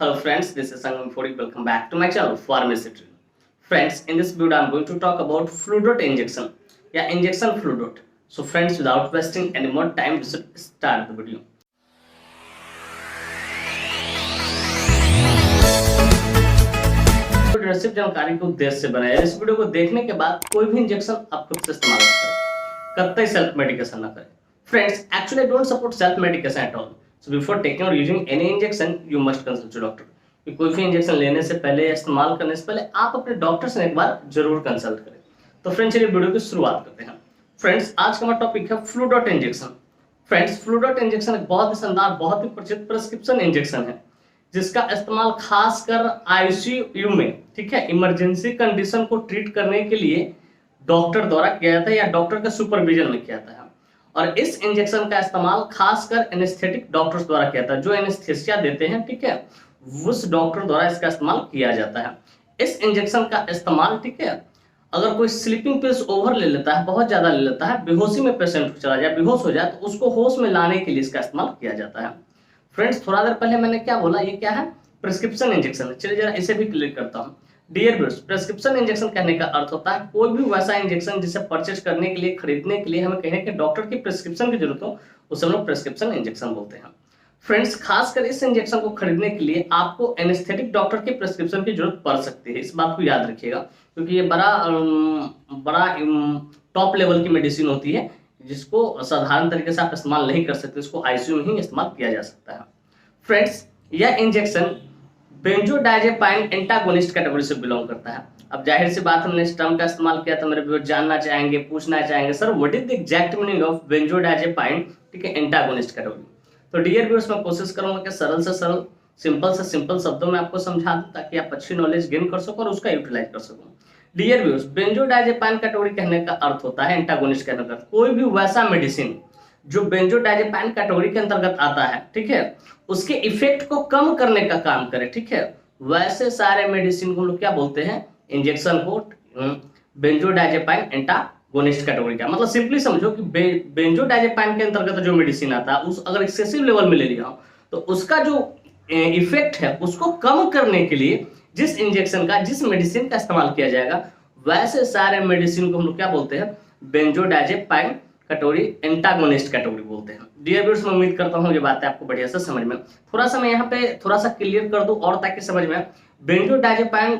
Hello friends, this is Sangam Fori. Welcome back to my channel Pharmacy. Friends, in this video I'm going to talk about flu dot injection. Yeah, injection flu dot. So friends, without wasting any more time, we should start the video. सिर्फ जानकारी के उद्देश्य से बनाया है। इस video को देखने के बाद कोई भी इंजेक्शन आप खुद से इस्तेमाल न करें, कतई सेल्फ मेडिकेशन न करें। Friends, actually I don't support self medication at all. So before taking or using any injection, you must consult your doctor. कि कोई भी इंजेक्शन लेने से पहले या इस्तेमाल करने से पहले आप अपने डॉक्टर से एक बार जरूर कंसल्ट करें। तो फ्रेंड्स, चलिए वीडियो की शुरुआत करते हैं। फ्रेंड्स, आज का हमारा टॉपिक है flu dot injection. Friends, flu dot injection एक बहुत ही शानदार, बहुत ही प्रचलित प्रिस्क्रिप्शन इंजेक्शन है जिसका इस्तेमाल खासकर आईसीयू में, ठीक है, इमरजेंसी कंडीशन को ट्रीट करने के लिए डॉक्टर द्वारा किया जाता है या डॉक्टर के सुपरविजन में किया जाता है। और इस इंजेक्शन का इस्तेमाल खासकर एनेस्थेटिक डॉक्टर्स द्वारा किया जाता है, जो एनेस्थेसिया देते हैं, ठीक है, उस डॉक्टर द्वारा इसका इस्तेमाल किया जाता है। इस इंजेक्शन का इस्तेमाल, ठीक है, अगर कोई स्लीपिंग पिल्स ओवर ले लेता है, बहुत ज्यादा ले लेता है, बेहोशी में पेशेंट चला जाए, बेहोश हो जाए, तो उसको होश में लाने के लिए इसका इस्तेमाल किया जाता है। फ्रेंड्स, थोड़ा देर पहले मैंने क्या बोला, ये क्या है, प्रिस्क्रिप्शन इंजेक्शन। चलिए जरा इसे भी क्लियर करता हूँ। डियर व्यूअर्स, प्रिस्क्रिप्शन इंजेक्शन कहने का अर्थ होता है कोई भी वैसा इंजेक्शन जिसे परचेज करने के लिए, खरीदने के लिए हमें कहें कि डॉक्टर की प्रिस्क्रिप्शन की जरूरत हो, उसे हम लोग प्रिस्क्रिप्शन इंजेक्शन बोलते हैं। फ्रेंड्स, खासकर इस इंजेक्शन को खरीदने के लिए आपको एनेस्थेटिक डॉक्टर की प्रिस्क्रिप्शन की जरूरत पड़ सकती है। इस बात को याद रखिएगा, क्योंकि ये बड़ा टॉप लेवल की मेडिसिन होती है जिसको साधारण तरीके से आप इस्तेमाल नहीं कर सकते, इसको आईसीयू में ही इस्तेमाल किया जा सकता है। फ्रेंड्स, यह इंजेक्शन बेंजोडायजेपाइन एंटागोनिस्ट कैटेगरी से बिलोंग करता है। अब जाहिर सी बात, हमने इस टर्म का इस्तेमाल किया तो मेरे व्यूअर जानना चाहेंगे, पूछना चाहेंगे, sir what is the exact meaning of benzodiazepine, ठीक है, एंटागोनिस्ट कैटेगरी। तो डियर व्यूअर्स, मैं कोशिश करूंगा कि सरल से सरल, सिंपल से सिंपल शब्दों में आपको समझा दूं ताकि आप अच्छी नॉलेज गेन कर सको और उसका यूटिलाइज कर सको। डियर व्यूअर्स, बेंजोडायजेपाइन कैटेगरी कहने का अर्थ होता है, एंटागोनिस्ट कहने का अर्थ कोई भी वैसा मेडिसिन जो बेंजोडायजेपाइन कैटेगरी के अंतर्गत आता है, ठीक है, उसके इफेक्ट को कम करने का काम करे, ठीक है, वैसे सारे मेडिसिन को हम लोग क्या बोलते हैं, इंजेक्शन को बेंजोडायजेपाइन एंटागोनिस्ट कैटेगरी का। मतलब सिंपली समझो कि बेंजोडायजेपाइन के अंतर्गत जो मेडिसिन आता है, उस अगर एक्सेसिव लेवल में ले लिया हो तो उसका जो इफेक्ट है उसको कम करने के लिए जिस इंजेक्शन का, जिस मेडिसिन का इस्तेमाल किया जाएगा, वैसे सारे मेडिसिन को हम लोग क्या बोलते हैं, बेंजोडायजेपाइन कैटेगरी एंटागोनिस्ट कैटेगरी बोलते हैं। डियर व्यूअर्स, मैं उम्मीद करता हूँ ये बातें आपको बढ़िया से समझ में। थोड़ा सा मैं यहाँ पे थोड़ा सा क्लियर कर दूं और ताकि समझ में, बेंजोडायजेपाइन,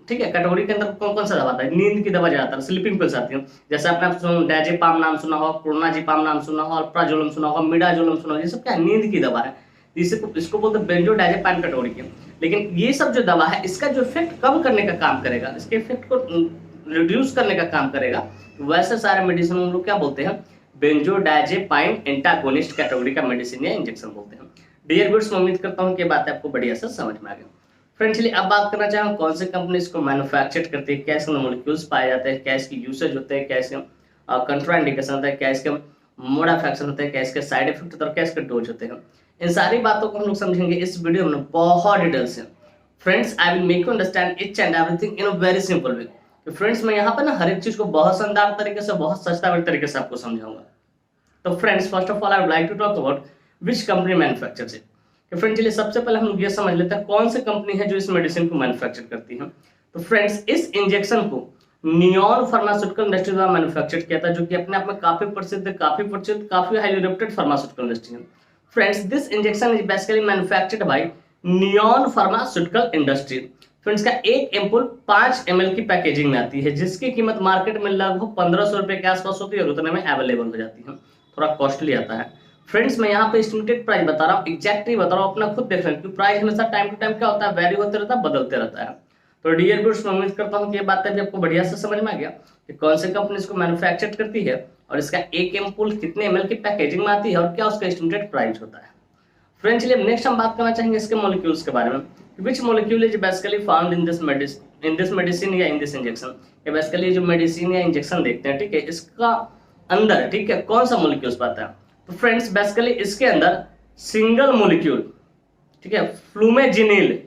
ठीक है, कैटेगरी के अंदर कौन कौन सा दवा आता है, नींद की दवा ज्यादातर, स्लीपिंग पिल्स आती है, जैसे आपने डायजेपाम नाम सुना हो, क्लोनाजिपाम नाम सुना हो, अल्प्राजोलम सुना हो, मिडाजोलम सुना हो, ये सब क्या है, नींद की दवा है, इसको बोलते हैं बेंजोडायजेपाइन कैटेगरी की। लेकिन ये सब जो दवा है, इसका जो इफेक्ट कम करने का काम करेगा, इसके इफेक्ट को रिड्यूस करने का काम करेगा, वैसे सारे मेडिसिन हम लोग क्या बोलते हैं, बेंजोडायजेपाइन एंटागोनिस्ट कैटेगरी का मेडिसिन या इंजेक्शन बोलते हैं। डियर व्यूअर्स, मैं उम्मीद करता हूं कि बातें आपको बढ़िया से समझ में आ गई। फ्रेंड्स, चलिए अब बात करना चाहूँ कौन सी कंपनी इसको मैन्युफैक्चर करती है, क्या इसके मॉलिक्यूल्स पाए जाते हैं, क्या इसकी यूसेज होते हैं, क्या इसके कंट्राइंडिकेशन होता है, क्या इसके मोड ऑफ एक्शन होते हैं, क्या इसके साइड इफेक्ट होते हैं, क्या इसके डोज होते हैं। इन सारी बातों को हम लोग समझेंगे इस वीडियो में बहुत डिटेल से। Friends, I will make you understand each and everything in a very simple way. तो फ्रेंड्स, मैं यहाँ पर ना हर एक चीज को बहुत शानदार तरीके से, बहुत सस्ता तरीके से आपको समझाऊंगा। तो friends, first of all I would like to talk about which company manufactures it. Friends, चलिए सबसे पहले हम लोग ये समझ लेते हैं कौन सी कंपनी है जो इस मेडिसिन को मैन्युफैक्चर करती है। तो फ्रेंड्स, इस इंजेक्शन को नियॉन फार्मास्यूटिकल इंडस्ट्री द्वारा मैन्युफैक्चर किया था, जो कि अपने आप में काफी प्रसिद्ध, काफी हाईली रेप्यूटेड फार्मास्यूटिकल इंडस्ट्री है। Friends, this injection is basically manufactured by neon pharmaceutical industry. Friends, का एक एम्पुल 5 ml की पैकेजिंग में आती है, जिसकी कीमत मार्केट में लगभग 1500 रुपए के आसपास होती है और उतने में अवेलेबल हो जाती है, थोड़ा कॉस्टली आता है। फ्रेंड्स, मैं यहाँ पे एस्टिमेटेड प्राइस बता रहा हूँ, एग्जैक्टली बता रहा हूँ, अपना खुद देख रहे हैं, क्योंकि प्राइस हमेशा टाइम टू टाइम क्या होता है, वैरी होते रहता है, बदलते रहता है। तो डियर व्यूअर्स, मैं उम्मीद करता हूँ कि ये बातें भी आपको बढ़िया से समझ में आ गया कि कौन सी कंपनी इसको मैन्युफैक्चर करती है और इसका एक एम्पुल कितने ml की पैकेजिंग में आती है और क्या उसका एस्टिमेटेड प्राइस होता है। फ्रेंड्स, चलिए नेक्स्ट हम बात करना चाहेंगे इसके मॉलिक्यूल्स के बारे में। Which molecule is basically found in this medicine या इन दिस इंजेक्शन। ये बेसिकली जो मेडिसिन या इंजेक्शन देखते हैं, ठीक है, इसका अंदर, ठीक है, कौन सा मॉलिक्यूल्स पाता है। तो फ्रेंड्स, बेसिकली इसके अंदर सिंगल मॉलिक्यूल, ठीक है, फ्लूमेजिनिल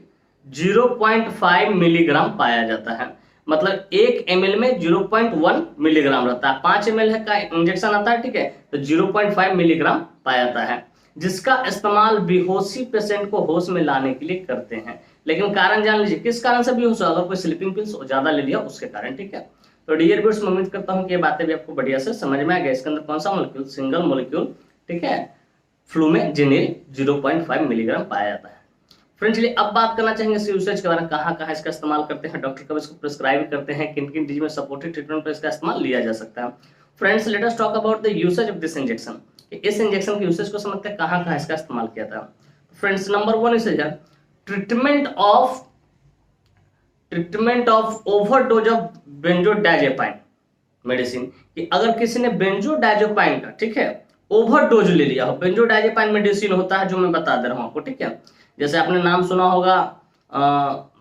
0.5 मिलीग्राम पाया जाता है। मतलब 1 ml में 0.1 मिलीग्राम रहता है। 5 ml का इंजेक्शन आता है, ठीक है, तो 0.5 मिलीग्राम पाया जाता है। जिसका इस्तेमाल बेहोशी पेशेंट को होश में लाने के लिए करते हैं। लेकिन कारण जान लीजिए, किस कारण से बेहोश हो, अगर कोई स्लीपिंग पिल्स ज्यादा ले लिया उसके कारण, ठीक है। तो डियर व्यूअर्स, मैं उम्मीद करता हूँ कि ये बातें भी आपको बढ़िया से समझ में आ गया। इसके अंदर कौन सा मॉलिक्यूल, सिंगल मॉलिक्यूल, ठीक है, फ्लूमेजेनिल 0.5 मिलीग्राम पाया जाता है। फ्रेंड्स, चलिए अब बात करना चाहेंगे इस यूसेज के बारे में, कहाँ कहाँ इसका इस्तेमाल करते हैं, डॉक्टर कब इसको प्रिस्क्राइब करते हैं, किन किन डिजीज में सपोर्टिव ट्रीटमेंट पर इसका इस्तेमाल लिया जा सकता है। Friends, let us talk about the usage of this injection. इस इंजेक्शन के यूसेज को समझते हैं, कहाँ कहाँ इसका इस्तेमाल किया था। फ्रेंड्स, नंबर 1 यूसेज है treatment of overdose of benzodiazepine medicine. कि अगर किसी ने बेंजोडाइजेपाइन का, ठीक है, ओवरडोज ले लिया हो। बेंजोडाइजेपाइन मेडिसिन होता है जो मैं बता दे रहा हूँ आपको, ठीक है। जैसे आपने नाम सुना होगा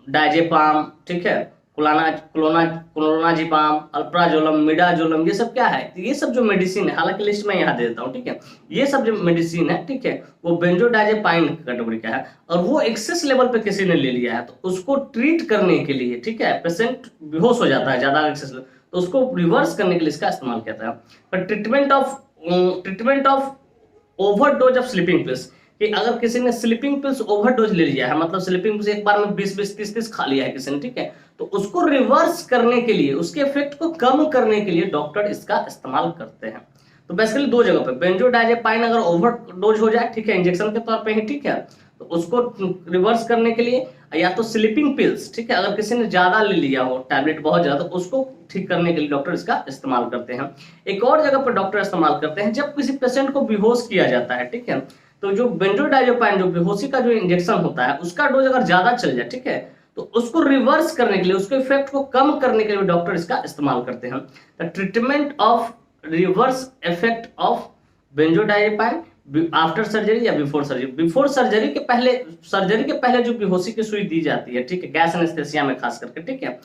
डाइजेपाम, ठीक है, क्लोनाजिपाम, अल्प्राजोलम, मिडाजोलम, ये सब क्या है, ये सब जो मेडिसिन है, हालांकि लिस्ट में यहाँ दे देता हूँ, ठीक है, ये सब जो मेडिसिन है, ठीक है, वो बेंजोडाइजेपाइन कैटेगरी का है। और वो एक्सेस लेवल पे किसी ने ले लिया है तो उसको ट्रीट करने के लिए, ठीक है, पेशेंट बेहोश हो जाता है ज्यादा एक्सेस, तो उसको रिवर्स करने के लिए इसका इस्तेमाल किया था। पर treatment of overdose of sleeping pills, कि अगर किसी ने स्लीपिंग पिल्स ओवरडोज ले लिया है, मतलब स्लीपिंग पिल्स एक बार में 20-20, 30-30 खा लिया है किसी ने, ठीक है, तो उसको रिवर्स करने के लिए, उसके इफेक्ट को कम करने के लिए डॉक्टर इसका इस्तेमाल करते हैं। तो बेसिकली 2 जगह पे, बेंजोडाइजेपाइन अगर ओवरडोज हो जाए, ठीक है, इंजेक्शन के तौर पे ही, ठीक है, तो उसको रिवर्स करने के लिए, या तो स्लीपिंग पिल्स, ठीक है, अगर किसी ने ज्यादा ले लिया हो टैबलेट बहुत ज्यादा, तो उसको ठीक करने के लिए डॉक्टर इसका इस्तेमाल करते हैं। एक और जगह पर डॉक्टर इस्तेमाल करते हैं जब किसी पेशेंट को बेहोश किया जाता है, ठीक है, तो जो बेंजोडाइजेपाइन जो बेहोशी का जो इंजेक्शन होता है उसका डोज अगर ज्यादा चल जाए, ठीक है, तो उसको रिवर्स करने के लिए, उसके इफेक्ट को कम करने के लिए डॉक्टर इसका इस्तेमाल करते हैं। The treatment of reverse effect of benzodiazepine after surgery या बिफोर सर्जरी। बिफोर सर्जरी के पहले जो बेहोशी की सुई दी जाती है, ठीक है, गैस एनेस्थेसिया में खास करके, ठीक है,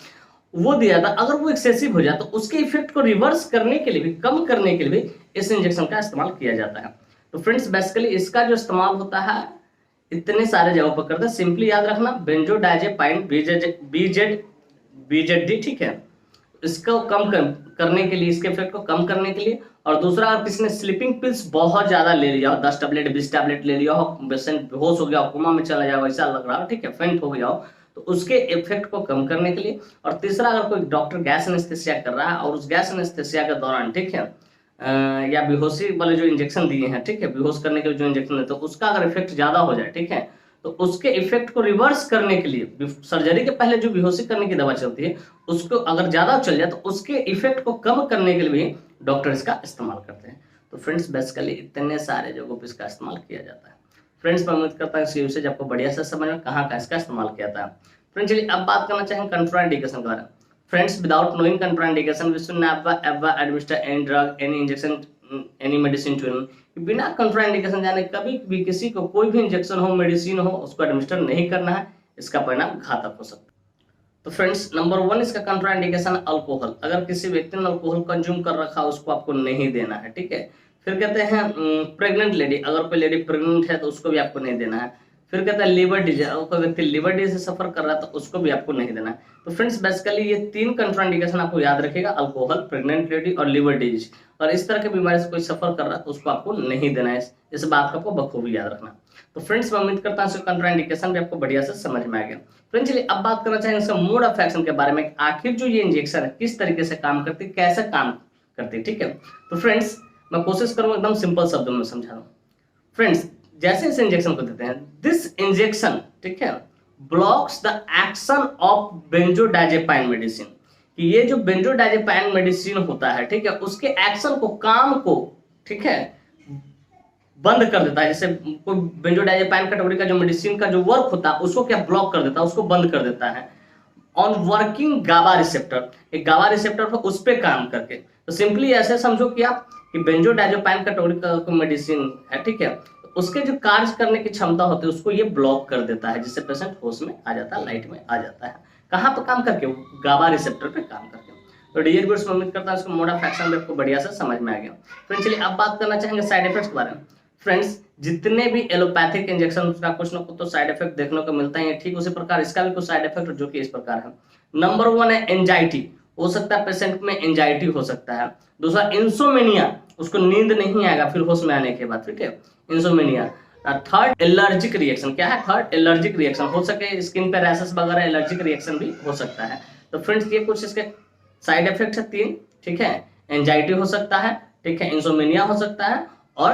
वो दिया था। अगर वो एक्सेसिव हो जाए तो उसके इफेक्ट को रिवर्स करने के लिए भी, कम करने के लिए भी इस इंजेक्शन का इस्तेमाल किया जाता है। तो फ्रेंड्स, बेसिकली इसका जो इस्तेमाल होता है इतने सारे जगहों पर करते हैं। सिंपली याद रखना, बेंजोडाइजेपाइन बीजेडी, ठीक है, इसको कम करने के लिए, इसके इफेक्ट को कम करने के लिए। और दूसरा, अगर किसी ने स्लीपिंग पिल्स बहुत ज्यादा ले लिया हो, 10 टैबलेट 20 टैबलेट ले लिया हो, पेशेंट बेहोश हो गया हो, कोमा में चला जाए, वैसा लग रहा हो, ठीक है, फेंट हो गया हो, तो उसके इफेक्ट को कम करने के लिए। और तीसरा, अगर कोई डॉक्टर गैस एनेस्थेसिया कर रहा है और उस गैस एनेस्थेसिया के दौरान, ठीक है, या बेहोशी वाले जो इंजेक्शन दिए हैं, ठीक है, बेहोश करने के जो इंजेक्शन है, तो उसका अगर इफेक्ट ज्यादा हो जाए, ठीक है, तो उसके इफेक्ट को रिवर्स करने के लिए, सर्जरी के पहले जो बेहोशी करने की दवा चलती है, उसको अगर ज्यादा चल जाए तो उसके इफेक्ट को कम करने के लिए भी डॉक्टर इसका इस्तेमाल करते हैं। तो फ्रेंड्स, बेसिकली इतने सारे जगहों पर इसका इस्तेमाल किया जाता है। फ्रेंड्स, मैं उम्मीद करता हूँ इस यूसेज आपको बढ़िया से समझ में कहाँ इसका इस्तेमाल किया था। फ्रेंड्स, चलिए अब बात करना चाहेंगे कंट्राइंडिकेशन के बारे में। Friends, without knowing contraindication, we should never administer any drug, any injection, any medicine to him. बिना कंट्राइंडिकेशन जाने कभी भी किसी को कोई भी इंजेक्शन हो, मेडिसिन हो, उसको एडमिनिस्टर नहीं करना है, इसका परिणाम घातक हो सकता है। तो फ्रेंड्स, नंबर 1 इसका कंट्राइंडिकेशन अल्कोहल। अगर किसी व्यक्ति ने अल्कोहल कंज्यूम कर रखा है, उसको आपको नहीं देना है, ठीक है। फिर कहते हैं प्रेग्नेंट लेडी, अगर कोई लेडी प्रेग्नेंट है तो उसको भी आपको नहीं देना है। फिर कहता है लिवर डिजीज, अगर कोई व्यक्ति लिवर डिजीज से सफर कर रहा है तो उसको भी आपको नहीं देना है। तो फ्रेंड्स, बेसिकली ये 3 कंट्राइंडिकेशन आपको याद रखिएगा, अल्कोहल, प्रेग्नेंट लेडी और लिवर डिजीज। और इस तरह की बीमारी से कोई सफर कर रहा है तो उसको आपको नहीं देना है। इस बात को आपको बखूबी याद रखना। तो फ्रेंड्स, मैं उम्मीद करता हूँ कंट्राइंडिकेशन भी आपको बढ़िया से समझ में आ गया। फ्रेंड्स, चलिए अब बात करना चाहेंगे इसका मोड ऑफ एक्शन के बारे में। आखिर जो ये इंजेक्शन है किस तरीके से काम करती है, कैसे काम करती है, ठीक है। तो फ्रेंड्स, मैं कोशिश करूंगा एकदम सिंपल शब्दों में समझा दूं। फ्रेंड्स, जैसे इस इंजेक्शन को देते हैं, दिस इंजेक्शन, ठीक है, blocks the action of benzodiazepine medicine. कि ये जो बेंजोडाइजेपाइन मेडिसिन होता है, ठीक है, उसके एक्शन को, काम को, ठीक है, बंद कर देता है। जैसे कोई बेंजोडाइजेपाइन कैटेगरी का जो मेडिसिन का जो वर्क होता है उसको क्या ब्लॉक कर देता है, उसको बंद कर देता है ऑन वर्किंग गाबा रिसेप्टर, एक गाबा रिसेप्टर पर उस पर काम करके। तो सिंपली ऐसे समझो कि आप कि बेंजोडाइजेपाइन कैटेगरी का मेडिसिन है, ठीक है, उसके जो कार्य करने की क्षमता होती है उसको ये ब्लॉक कर देता है, जिससे पेशेंट होश में आ जाता है, लाइट में आ जाता है। कहाँ पर काम करके, गाबा रिसेप्टर पे काम करके। तो डियर व्यूअर्स, मैं उम्मीद करता हूँ इसको मोड ऑफ एक्शन आपको बढ़िया से समझ में आ गया। फ्रेंड्स, चलिए अब बात करना चाहेंगे साइड इफेक्ट्स के बारे में। फ्रेंड्स, जितने भी एलोपैथिक इंजेक्शन उसका कुछ ना कुछ तो साइड इफेक्ट देखने को मिलता है, ठीक उसी प्रकार इसका भी कुछ साइड इफेक्ट जो कि इस प्रकार है। नंबर 1 है एंजाइटी, हो सकता है पेशेंट में एंजाइटी हो सकता है। दूसरा इंसोमेनिया, उसको नींद नहीं आएगा फिर होश में आने के बाद, ठीक है, इंसोमेनिया। थर्ड एलर्जिक रिएक्शन, क्या है थर्ड एलर्जिक रिएक्शन, हो सके स्किन पे रैशेस वगैरह एलर्जिक रिएक्शन भी हो सकता है। तो फ्रेंड्स ये कुछ इसके साइड इफेक्ट है 3, ठीक है। एंजाइटी हो सकता है, ठीक है, इंसोमेनिया हो सकता है और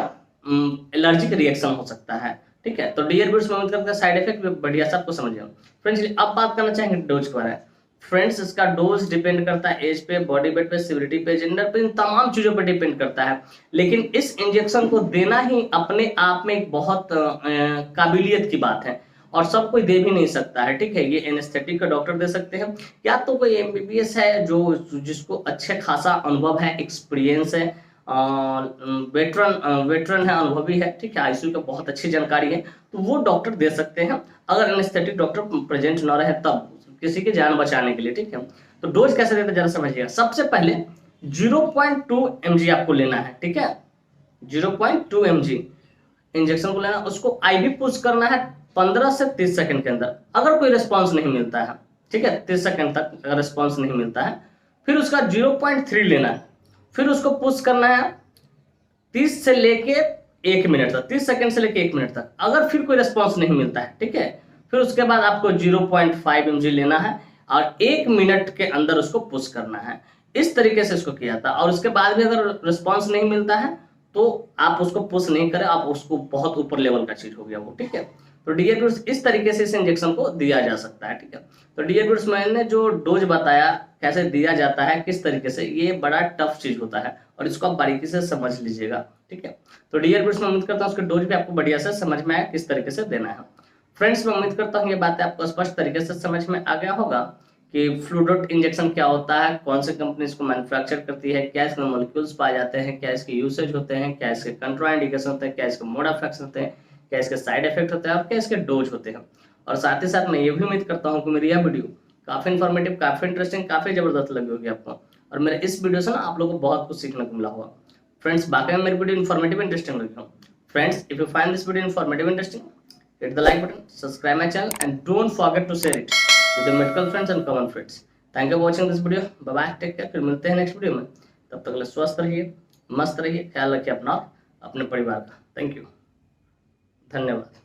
एलर्जिक रिएक्शन हो सकता है, ठीक है। तो डियर व्यूअर्स मैं उम्मीद करता हूं साइड इफेक्ट बढ़िया से आपको समझ गया। फ्रेंड्स अब बात करना चाहेंगे डोज के बारे में। फ्रेंड्स इसका डोज डिपेंड करता है एज पे, बॉडी वेट पे, सिविरिटी पे, जेंडर पे, इन तमाम चीजों पे डिपेंड करता है। लेकिन इस इंजेक्शन को देना ही अपने आप में एक बहुत काबिलियत की बात है और सब कोई दे भी नहीं सकता है, ठीक है। ये एनेस्थेटिक का डॉक्टर दे सकते हैं या तो कोई एमबीबीएस है जो जिसको अच्छे खासा अनुभव है, एक्सपीरियंस है, वेटरन है, अनुभवी है, ठीक है, आईसीयू का बहुत अच्छी जानकारी है, तो वो डॉक्टर दे सकते हैं अगर एनेस्थेटिक डॉक्टर प्रेजेंट न रहे तब, किसी की जान बचाने के लिए, ठीक है। तो डोज कैसे देते हैं जरा समझिएगा। सबसे पहले 0.2 mg आपको लेना है, ठीक है, 0.2 mg इंजेक्शन को लेना, उसको आईवी पुश करना है 15 से 30 सेकंड के अंदर। अगर कोई रिस्पांस नहीं मिलता है, ठीक है, 30 सेकंड तक अगर रिस्पांस नहीं मिलता है, फिर उसका 0.3 लेना है, फिर उसको पुश करना है 30 से लेके 1 मिनट तक, 30 सेकंड से लेके 1 मिनट तक। अगर फिर कोई रिस्पांस नहीं मिलता है, ठीक है, फिर उसके बाद आपको 0.5 mg लेना है और 1 मिनट के अंदर उसको पुश करना है। इस तरीके से इसको किया था। और उसके बाद भी अगर रिस्पांस नहीं मिलता है तो आप उसको पुश नहीं करें, आप उसको बहुत ऊपर लेवल का चीज हो गया वो, ठीक है। तो डियर व्यूअर्स इस तरीके से इस इंजेक्शन को दिया जा सकता है, ठीक है। तो डियर व्यूअर्स मैंने जो डोज बताया कैसे दिया जाता है, किस तरीके से, ये बड़ा टफ चीज होता है और इसको आप बारीकी से समझ लीजिएगा, ठीक है। तो डियर व्यूअर्स मैं उम्मीद करता हूँ उसके डोज भी आपको बढ़िया से समझ में आया किस तरीके से देना है। फ्रेंड्स मैं उम्मीद करता हूँ ये बातें आपको स्पष्ट तरीके से समझ में आ गया होगा कि फ्लूडोट इंजेक्शन क्या होता है, कौन सी कंपनी इसको मैन्युफैक्चर करती है, क्या इसमें मॉलिक्यूल्स पाए जाते हैं, क्या इसके यूसेज होते हैं, क्या इसके कंट्राइंडिकेशन होते हैं, क्या इसके मोड ऑफ एक्शन होते हैं, क्या इसके साइड इफेक्ट होते हैं और क्या इसके डोज होते हैं। और साथ ही साथ मैं ये भी उम्मीद करता हूँ कि मेरी यह वीडियो काफी इन्फॉर्मेटिव, काफी इंटरेस्टिंग, काफी जबरदस्त लगी होगी आपको और मेरे इस वीडियो से ना आप लोगों को बहुत कुछ सीखने को मिला होगा। फ्रेंड्स बाकी में मेरी वीडियो इन्फॉर्मेटिव इंटरेस्टिंग लगी हो, friends if you find this video informative interesting, hit the like button, subscribe my channel and don't forget to share it with your medical friends and common friends. Thank you for watching this video. Bye bye, take care, फिर मिलते हैं next video में। तब तक के लिए स्वस्थ रहिए, मस्त रहिए, ख्याल रखिए अपना और अपने परिवार का। थैंक यू, धन्यवाद।